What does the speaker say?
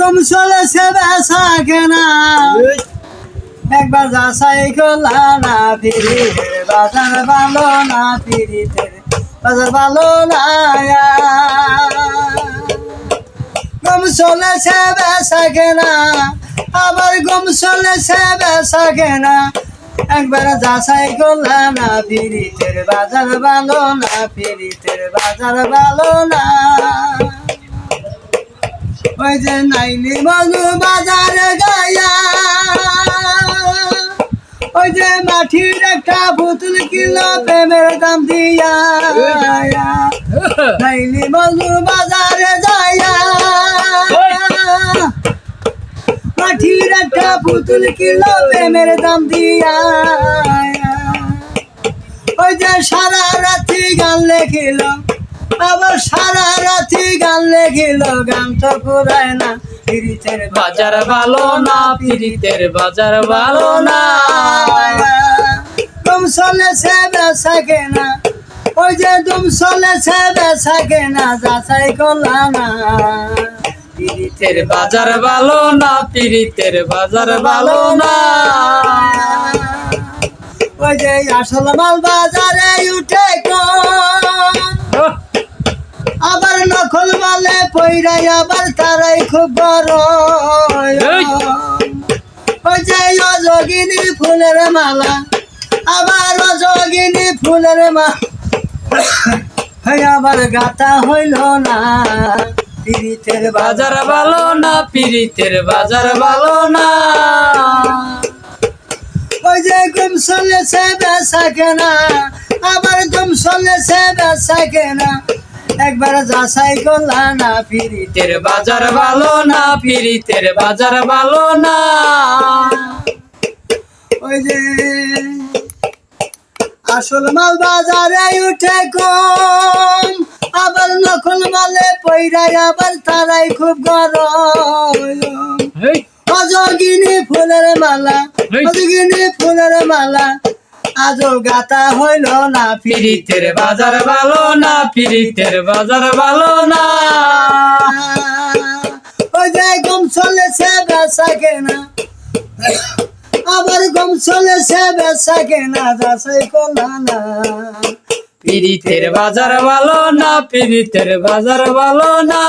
গম চলেছে বেচা কেনা একবার যাচাই করলা না পিরিতের বাজার ভালো না পিরিতের বাজার ভালো না গম চলেছে বেচা কেনা আবার গম চলেছে বেচা কেনা একবার যাচাই করলা না পিরিতের বাজার ভালো না পিরিতের বাজার ভালো না ওই যে নাইলি মধু বাজারে গায়া ওই যে মাটির একটা পুতুল কিলো প্রেমের দাম দিয়া নাইলি মধু বাজারে যায়া মাটির একটা পুতুল কিলো প্রেমের দাম দিয়া ওই যে সারা রাত্রি গান লেখিল আবার সারা রাত্রি গান লেখিল গান তো পুরায় না পিরিতের বাজার ভালো না পিরিতের বাজার ভালো না তুম চলেছে বেচা কেনা ওই যে তুম চলেছে বেচা কেনা যাচাই করলা না পিরিতের বাজার ভালো না পিরিতের বাজার ভালো না ওই যে আসল মাল বাজারে উঠে আবার নকল মালে পইরাই আবার তারাই খুব বড় ওই যে অযোগিনী ফুলের মালা আবার অযোগিনী ফুলের মালা আবার গাতা হইল না পিরিতের বাজার ভালো না পিরিতের বাজার ভালো না ওই যে গম চলেছে বেচা কেনা আবার গম চলেছে বেচা কেনা একবার যাচাই করলা না পিরিতের বাজার ভালো না পিরিতের বাজার ভালো না ওই যে আসল মাল বাজারে উঠে কম আবার নকল মালে পইরাই আবার তারাই খুব গরম অযোগিনী ফুলের মালা অযোগিনী ফুলের মালা আজও গাতা হইল না পিরিতের বাজার ভালো না পিরিতের বাজার ভালো না ওই যে গম চলেছে বেচা কেনা আবার গম চলেছে বেচা কেনা যাচাই করলা না পিরিতের বাজার ভালো না পিরিতের বাজার ভালো না